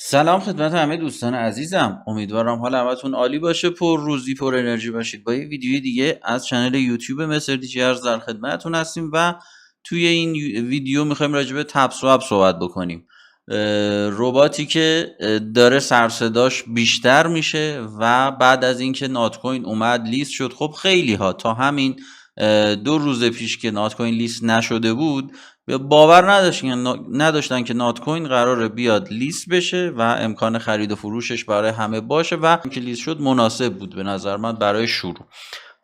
سلام خدمت همه دوستان عزیزم، امیدوارم حال همتون عالی باشه، پر روزی پر انرژی باشید. با یه ویدیوی دیگه از چنل یوتیوب مستر دیجیرز در خدمتتون هستیم و توی این ویدیو میخوایم راجع به تب سواب صحبت بکنیم. رباتی که داره سر صداش بیشتر میشه و بعد از اینکه نات کوین اومد لیست شد. خب خیلی ها تا همین 2 روز پیش که نات کوین لیست نشده بود باور نداشتن که نات کوین قراره بیاد لیست بشه و امکان خرید و فروشش برای همه باشه و که لیست شد مناسب بود به نظر من برای شروع.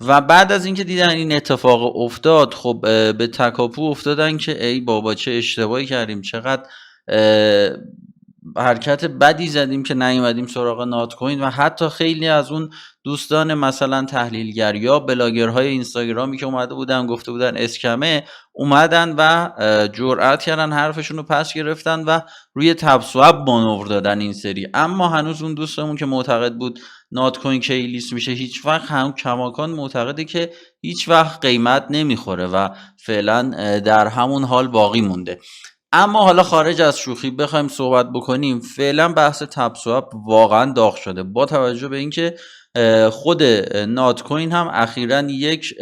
و بعد از اینکه دیدن این اتفاق افتاد، خب به تکاپو افتادن که ای بابا چه اشتباهی کردیم، چقدر حرکت بدی زدیم که نیومدیم سراغ نات کوین. و حتی خیلی از اون دوستان مثلا تحلیلگر یا بلاگرهای اینستاگرامی که اومده بودن گفته بودن اسکمه، اومدن و جرأت کردن حرفشون رو پس گرفتن و روی تب سواب مانور دادن این سری. اما هنوز اون دوستمون که معتقد بود نات کوین کی لیست میشه، هیچ وقت هم کماکان معتقده که هیچ وقت قیمت نمیخوره و فعلا در همون حال باقی مونده. اما حالا خارج از شوخی بخوایم صحبت بکنیم، فعلا بحث تب سواب واقعا داغ شده با توجه به اینکه خود نات کوین هم اخیراً یک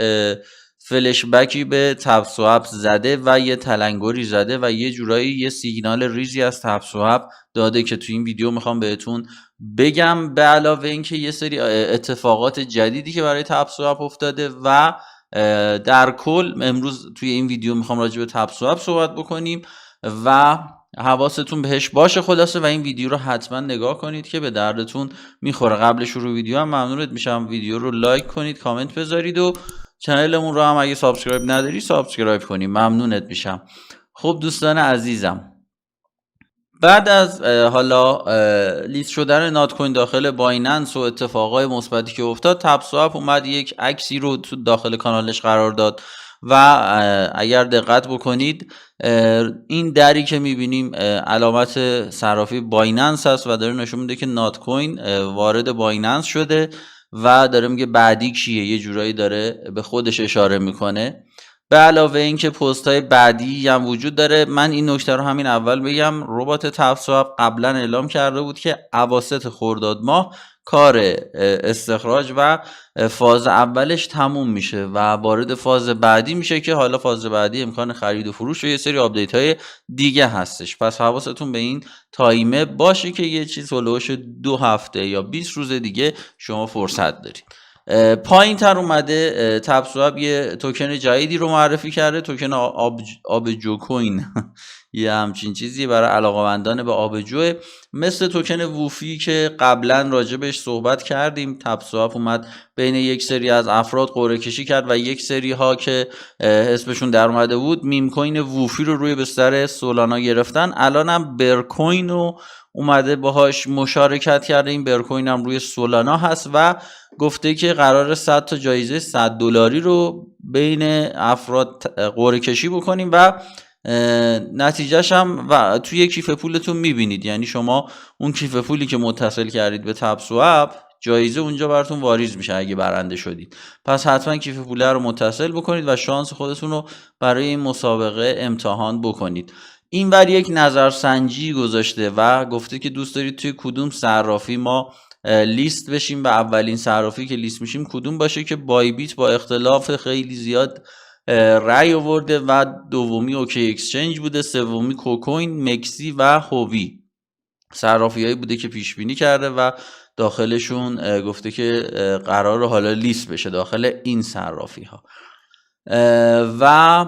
فلش بکی به تب سواب زده و یه تلنگری زده و یه جورایی یه سیگنال ریزی از تب سواب داده که تو این ویدیو میخوام بهتون بگم. به علاوه اینکه یه سری اتفاقات جدیدی که برای تب سواب افتاده و در کل امروز توی این ویدیو میخوام راجع به تب سواب صحبت بکنیم و حواستون بهش باشه خلاصه. و این ویدیو رو حتما نگاه کنید که به دردتون میخوره. قبل شروع ویدیو هم ممنونت میشم ویدیو رو لایک کنید، کامنت بذارید و چنلمون رو هم اگه سابسکرایب نداری سابسکرایب کنید، ممنونت میشم. خب دوستان عزیزم، بعد از حالا لیست شدن نات کوین داخل بایننس و اتفاقای مثبتی که افتاد، تب سواب اومد یک عکسی رو تو داخل کانالش قرار داد و اگر دقت بکنید این دری که میبینیم علامت صرافی بایننس هست و داره نشون میده که نات کوین وارد بایننس شده و داره میگه بعدی کیه، یه جورایی داره به خودش اشاره میکنه. به علاوه اینکه پست های بعدی هم وجود داره. من این نکته رو همین اول بگم، ربات تب سواب قبلا اعلام کرده بود که اواسط خرداد ماه کار استخراج و فاز اولش تموم میشه و وارد فاز بعدی میشه که حالا فاز بعدی امکان خرید و فروش و یه سری آپدیت های دیگه هستش. پس حواستون به این تایمه باشه که یه چیز هلوش 2 هفته یا 20 روز دیگه شما فرصت دارید. پایین تر اومده تب سواب یه توکن جدیدی رو معرفی کرده، توکن آبجو کوین یه همچین چیزی برای علاقه‌مندان به آبجو، مثل توکن ووفی که قبلا راجبش صحبت کردیم. تب سواب اومد بین یک سری از افراد قرعه کشی کرد و یک سری ها که اسمشون در اومده بود میم کوین ووفی رو روی بستر سولانا گرفتن. الان هم برکوین رو اومده باهاش مشارکت کرده، این برکوین هم روی سولانا هست و گفته که قرار 100 تا جایزه $100 رو بین افراد قرعه کشی بکنیم و نتیجهش هم و توی کیف پولتون میبینید. یعنی شما اون کیف پولی که متصل کردید به تب سواب، جایزه اونجا براتون واریز میشه اگه برنده شدید. پس حتما کیف پول رو متصل بکنید و شانس خودتون رو برای این مسابقه امتحان بکنید. این بر یک نظرسنجی گذاشته و گفته که دوست دارید توی کدوم صرافی ما لیست بشیم و اولین صرافی که لیست میشیم کدوم باشه که بای بیت با اختلاف خیلی زیاد رأی آورده و دومی اوکی اکسچنج بوده، سومی کوکوین، مکسی و هووی. صرافیایی بوده که پیش بینی کرده و داخلشون گفته که قرار حالا لیست بشه داخل این صرافی ها. و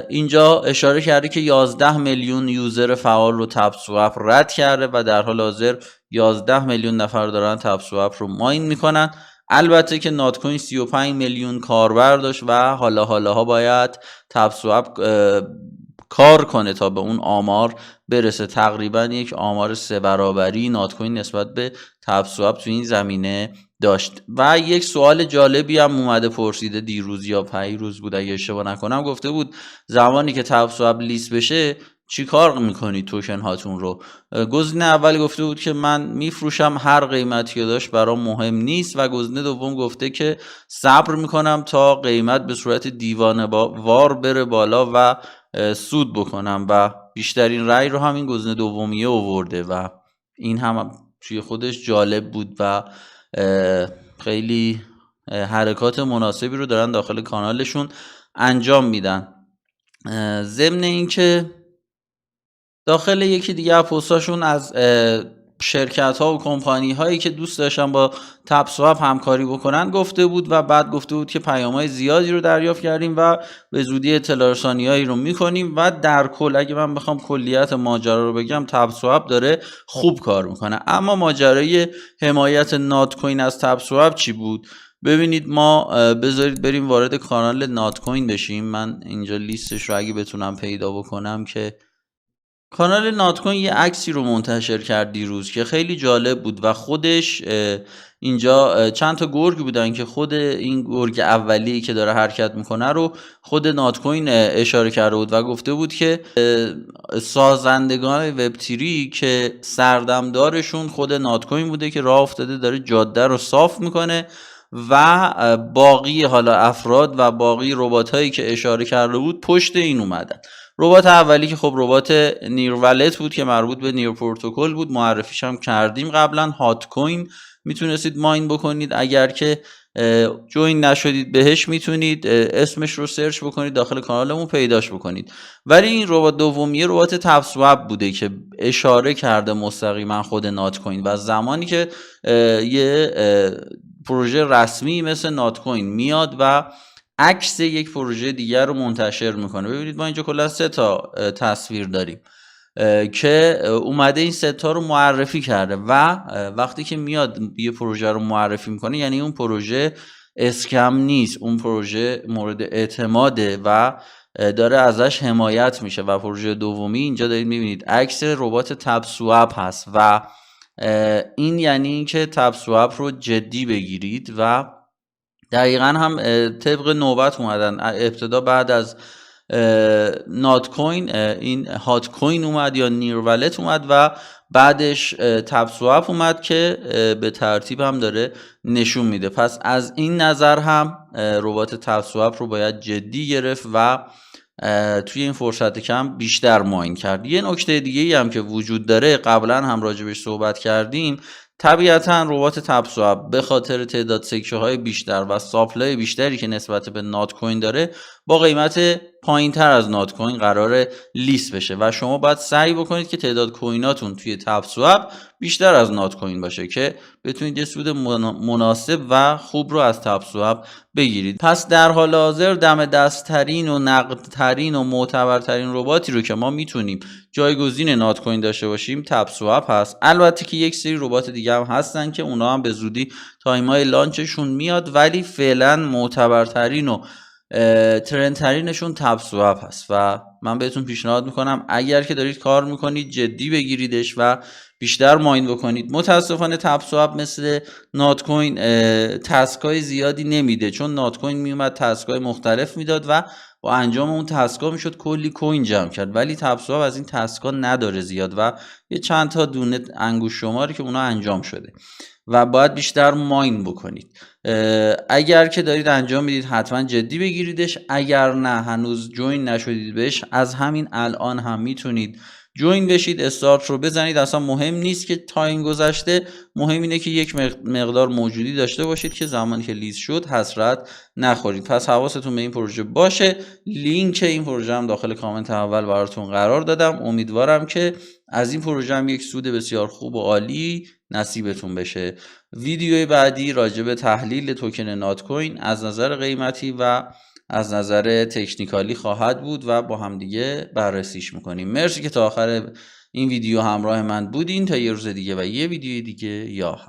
اینجا اشاره کرده که 11 میلیون یوزر فعال رو تب سواب رد کرده و در حال حاضر 11 میلیون نفر دارن تب سواب رو ماین میکنن. البته که نات کوین 35 میلیون کاربر داشت و حالا باید تب سواب کار کنه تا به اون آمار برسه. تقریبا یک آمار 3 برابری نات کوین نسبت به تب سواب تو این زمینه داشت. و یک سوال جالبی هم اومده پرسیده دیروز یا پیروز بود اگه اشتباه نکنم، گفته بود زمانی که تب سواب لیست بشه چی کار میکنی توکن هاتون رو؟ گزینه اول گفته بود که من میفروشم، هر قیمتی که داشت برام مهم نیست. و گزینه دوم گفته که صبر میکنم تا قیمت به صورت دیوانه وار بره بالا و سود بکنم و بیشترین رأی رو همین گزینه دومیه آورده و این هم توی خودش جالب بود و خیلی حرکات مناسبی رو دارن داخل کانالشون انجام میدن. ضمن این که داخل یکی دیگه از پستاشون از شرکت ها و کمپانی هایی که دوست داشتن با تپسواب همکاری بکنن گفته بود و بعد گفته بود که پیام های زیادی رو دریافت کردیم و به زودی اطلاع رسانی هایی رو میکنیم و در کل اگه من بخوام کلیت ماجرا رو بگم تپسواب داره خوب کار میکنه. اما ماجرای حمایت نات کوین از تپسواب چی بود؟ ببینید ما بذارید بریم وارد کانال نات کوین بشیم. من اینجا لیستش رو اگه بتونم پیدا بکنم که کانال نات کوین یه عکسی رو منتشر کرد دیروز که خیلی جالب بود و خودش اینجا چند تا گرگ بودن که خود این گرگ اولی که داره حرکت میکنه رو خود نات کوین اشاره کرده بود و گفته بود که سازندگان وب تری که سردمدارشون خود نات کوین بوده که راه افتاده داره جاده رو صاف میکنه و باقی حالا افراد و باقی ربات هایی که اشاره کرده بود پشت این اومدن. ربات اولی که خب ربات نیر ولت بود که مربوط به نیر پروتکل بود، معرفیش هم کردیم قبلا. هات کوین میتونستید ماین بکنید، اگر که جوین نشدید بهش میتونید اسمش رو سرچ بکنید داخل کانالمون پیداش بکنید. ولی این ربات دومی ربات تپسواب بوده که اشاره کرده مستقیما خود نات کوین و زمانی که یه پروژه رسمی مثل نات کوین میاد و عکس یک پروژه دیگر رو منتشر میکنه. ببینید ما اینجا کلا 3 تا تصویر داریم که اومده این 3 تا رو معرفی کرده و وقتی که میاد یه پروژه رو معرفی میکنه یعنی اون پروژه اسکم نیست، اون پروژه مورد اعتماده و داره ازش حمایت میشه. و پروژه دومی اینجا دارید میبینید عکس ربات تپسواب هست و این یعنی اینکه تپسواب رو جدی بگیرید و دقیقا هم طبق نوبت اومدن. ابتدا بعد از نات کوین این هات کوین اومد یا نیر ولت اومد و بعدش تپسواب اومد که به ترتیب هم داره نشون میده. پس از این نظر هم ربات تپسواب رو باید جدی گرفت و توی این فرصت کم بیشتر ماین کرد. یه نکته دیگه هم که وجود داره قبلا هم راجبش صحبت کردیم، طبیعتا ربات تپسواب به خاطر تعداد سکه های بیشتر و ساپلای بیشتری که نسبت به نات کوین داره با قیمت پایین تر از نات کوین قراره لیست بشه و شما باید سعی بکنید که تعداد کویناتون توی تپسواب بیشتر از نات کوین باشه که بتونید یه سود مناسب و خوب رو از تپسواب بگیرید. پس در حال حاضر دم دستترین و نقدترین و معتبرترین رباتی رو که ما میتونیم جایگزین نات کوین داشته باشیم تپسواب هست. البته که یک سری ربات دیگه هم هستن که اونا هم به زودی تایمای لانچشون میاد، ولی فعلا معتبرترین و ترندترینشون تپسواب هست و من بهتون پیشنهاد میکنم اگر که دارید کار میکنید جدی بگیریدش و بیشتر ماین بکنید. متاسفانه تپسواب مثل نات کوین تسکای زیادی نمیده، چون نات کوین میومد تسکای مختلف میداد و با انجام اون تسکا میشد کلی کوین جمع کرد، ولی تپسواب از این تسکا نداره زیاد و یه چند تا دونه انگوش شماری که اونا انجام شده و باید بیشتر ماین بکنید. اگر که دارید انجام میدید حتما جدی بگیریدش، اگر نه هنوز جوین نشدید بهش از همین الان هم میتونید جوین بشید، استارت رو بزنید. اصلا مهم نیست که تایم گذشته، مهم اینه که یک مقدار موجودی داشته باشید که زمانی که لیست شد حسرت نخورید. پس حواستون به این پروژه باشه. لینک این پروژه هم داخل کامنت اول براتون قرار دادم. امیدوارم که از این پروژه هم یک سود بسیار خوب و عالی نصیبتون بشه. ویدیوی بعدی راجع به تحلیل توکن نات کوین از نظر قیمتی و از نظر تکنیکالی خواهد بود و با هم دیگه بررسیش میکنیم. مرسی که تا آخر این ویدیو همراه من بودین. تا یه روز دیگه و یه ویدیو دیگه، یا